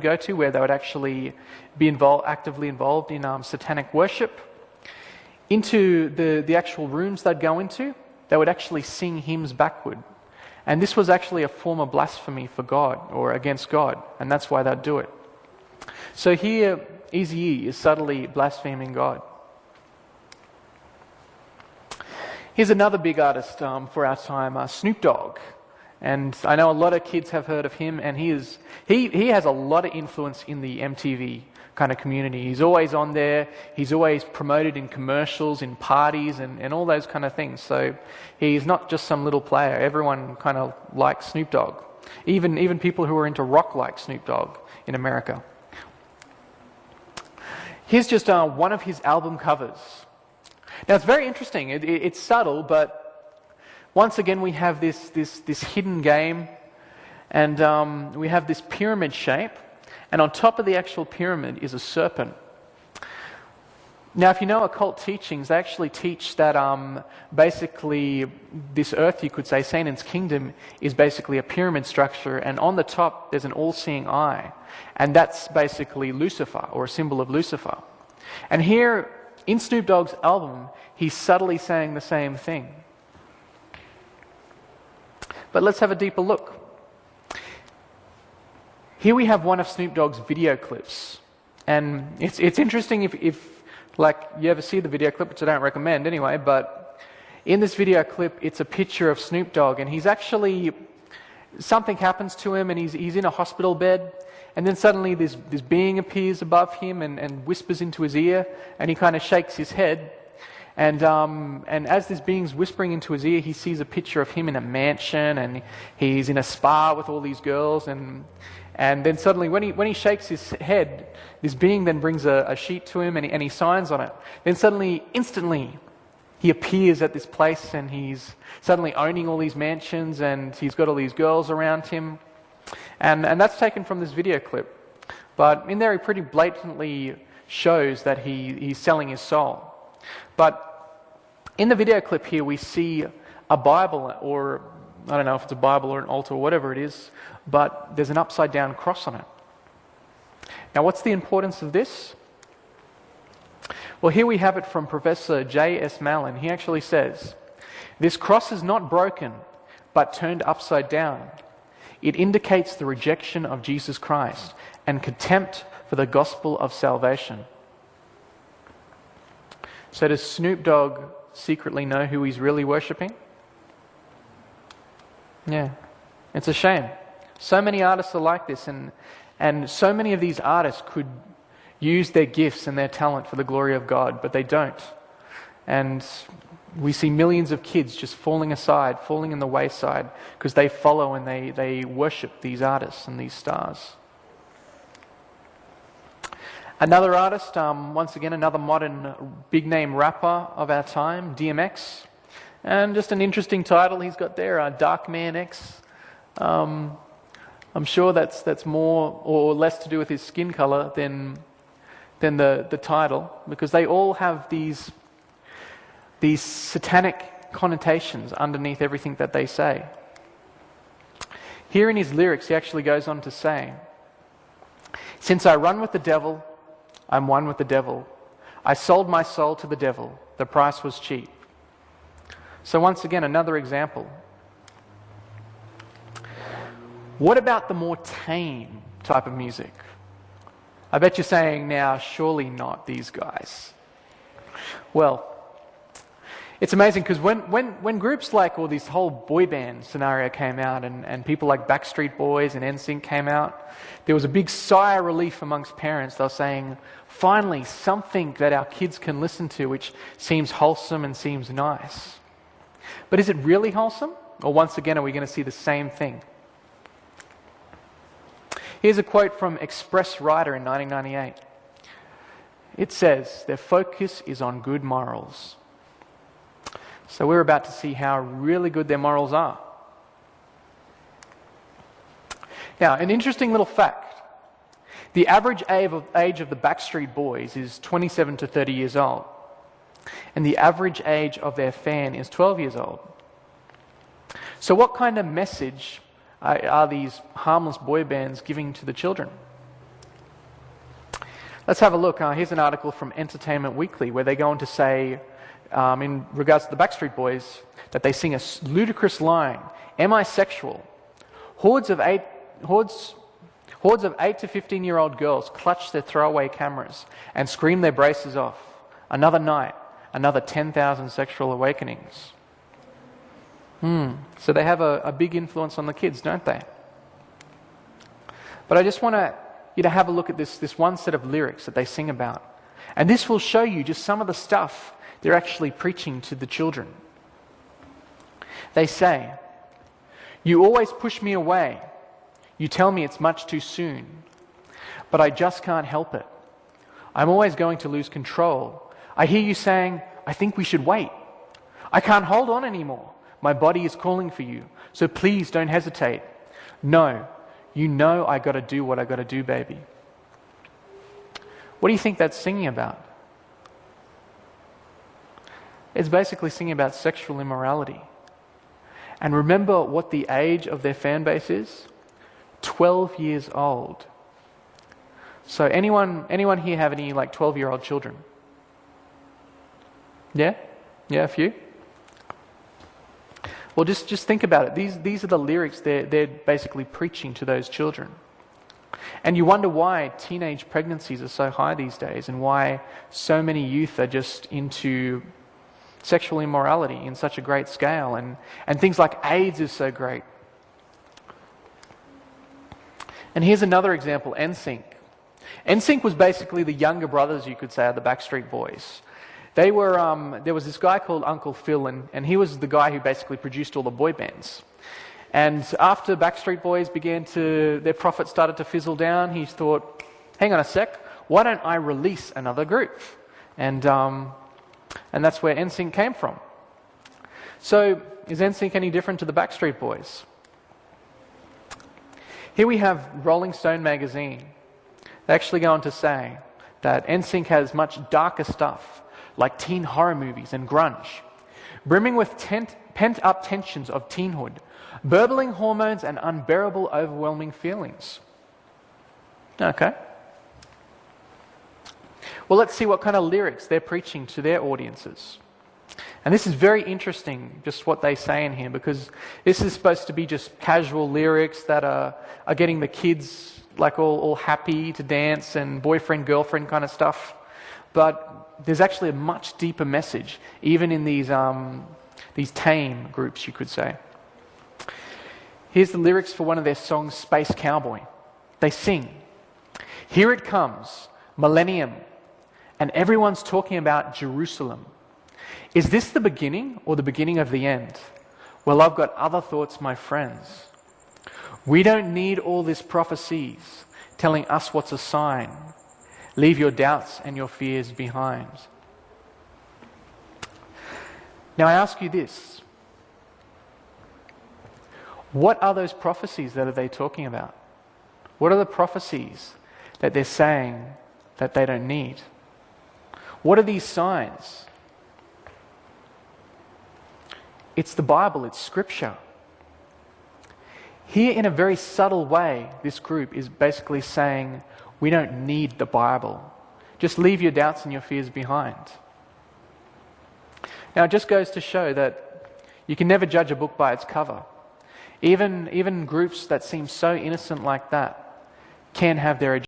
go to, where they would actually be actively involved in satanic worship. Into the actual rooms they'd go into, they would actually sing hymns backward. And this was actually a form of blasphemy for God, or against God, and that's why they'd do it. So here, Eazy-E is subtly blaspheming God. Here's another big artist for our time, Snoop Dogg. And I know a lot of kids have heard of him, and he has a lot of influence in the MTV kind of community. He's always on there. He's always promoted in commercials, in parties, and all those kind of things. So he's not just some little player. Everyone kind of likes Snoop Dogg. Even people who are into rock like Snoop Dogg in America. Here's just one of his album covers. Now it's very interesting. It's subtle, but once again we have this hidden game, and we have this pyramid shape. And on top of the actual pyramid is a serpent. Now, if you know occult teachings, they actually teach that basically this earth, you could say, Satan's kingdom, is basically a pyramid structure, and on the top there's an all-seeing eye. And that's basically Lucifer, or a symbol of Lucifer. And here, in Snoop Dogg's album, he's subtly saying the same thing. But let's have a deeper look. Here we have one of Snoop Dogg's video clips. And it's interesting if like, you ever see the video clip, which I don't recommend anyway, but in this video clip, it's a picture of Snoop Dogg, and he's actually, something happens to him, and he's in a hospital bed, and then suddenly this being appears above him and whispers into his ear, and he kind of shakes his head, and as this being's whispering into his ear, he sees a picture of him in a mansion, and he's in a spa with all these girls, and then suddenly, when he shakes his head, this being then brings a sheet to him, and he signs on it. Then suddenly, instantly, he appears at this place, and he's suddenly owning all these mansions, and he's got all these girls around him. And that's taken from this video clip. But in there, he pretty blatantly shows that he's selling his soul. But in the video clip here, we see a Bible, or I don't know if it's a Bible or an altar or whatever it is, but there's an upside down cross on it. Now, what's the importance of this? Well, here we have it from Professor J.S. Mallon. He actually says, "This cross is not broken, but turned upside down. It indicates the rejection of Jesus Christ and contempt for the gospel of salvation." So does Snoop Dogg secretly know who he's really worshipping? Yeah, it's a shame. So many artists are like this, and so many of these artists could use their gifts and their talent for the glory of God, but they don't. And we see millions of kids just falling aside, falling in the wayside, because they follow and they worship these artists and these stars. Another artist, once again, another modern big-name rapper of our time, DMX. And just an interesting title he's got there, Dark Man X. I'm sure that's more or less to do with his skin color than the title, because they all have these satanic connotations underneath everything that they say. Here in his lyrics, he actually goes on to say, "Since I run with the devil, I'm one with the devil. I sold my soul to the devil. The price was cheap." So once again, another example. What about the more tame type of music? I bet you're saying now, surely not these guys. Well, it's amazing because when groups like, or this whole boy band scenario came out, and people like Backstreet Boys and NSYNC came out, there was a big sigh of relief amongst parents. They were saying, finally, something that our kids can listen to which seems wholesome and seems nice. But is it really wholesome? Or once again, are we going to see the same thing? Here's a quote from Express Writer in 1998. It says, "Their focus is on good morals." So we're about to see how really good their morals are. Now, an interesting little fact. The average age of the Backstreet Boys is 27 to 30 years old. And the average age of their fan is 12 years old. So what kind of message are these harmless boy bands giving to the children? Let's have a look. Here's an article from Entertainment Weekly where they go on to say, in regards to the Backstreet Boys, that they sing a ludicrous line, "Am I sexual?" Hordes of 8 to 15-year-old girls clutch their throwaway cameras and scream their braces off. Another night, another 10,000 sexual awakenings. So they have a big influence on the kids, don't they? But I just want you to have a look at this one set of lyrics that they sing about. And this will show you just some of the stuff they're actually preaching to the children. They say, "You always push me away. You tell me it's much too soon. But I just can't help it. I'm always going to lose control. I hear you saying, I think we should wait. I can't hold on anymore. My body is calling for you. So please don't hesitate. No, you know I got to do what I got to do, baby." What do you think that's singing about? It's basically singing about sexual immorality. And remember what the age of their fan base is? 12 years old. So anyone here have any 12-year-old children? Yeah, a few. Well, just think about it. These are the lyrics they're basically preaching to those children. And you wonder why teenage pregnancies are so high these days and why so many youth are just into sexual immorality in such a great scale, and things like AIDS is so great. And here's another example, NSYNC. NSYNC was basically the younger brothers, you could say, of the Backstreet Boys. They were, there was this guy called Uncle Phil, and he was the guy who basically produced all the boy bands. And after Backstreet Boys their profits started to fizzle down, he thought, hang on a sec, why don't I release another group? And that's where NSYNC came from. So, is NSYNC any different to the Backstreet Boys? Here we have Rolling Stone magazine. They actually go on to say that NSYNC has much darker stuff, like teen horror movies and grunge, brimming with pent-up tensions of teenhood, burbling hormones and unbearable, overwhelming feelings. Okay. Well, let's see what kind of lyrics they're preaching to their audiences. And this is very interesting, just what they say in here, because this is supposed to be just casual lyrics that are getting the kids all happy to dance and boyfriend, girlfriend kind of stuff. But there's actually a much deeper message, even in these tame groups, you could say. Here's the lyrics for one of their songs, Space Cowboy. They sing, "Here it comes, millennium, and everyone's talking about Jerusalem. Is this the beginning or the beginning of the end? Well, I've got other thoughts, my friends. We don't need all this prophecies telling us what's a sign. Leave your doubts and your fears behind." Now I ask you this. What are those prophecies that are they talking about? What are the prophecies that they're saying that they don't need? What are these signs? It's the Bible, it's Scripture. Here, in a very subtle way, this group is basically saying, we don't need the Bible. Just leave your doubts and your fears behind. Now, it just goes to show that you can never judge a book by its cover. Even groups that seem so innocent like that can have their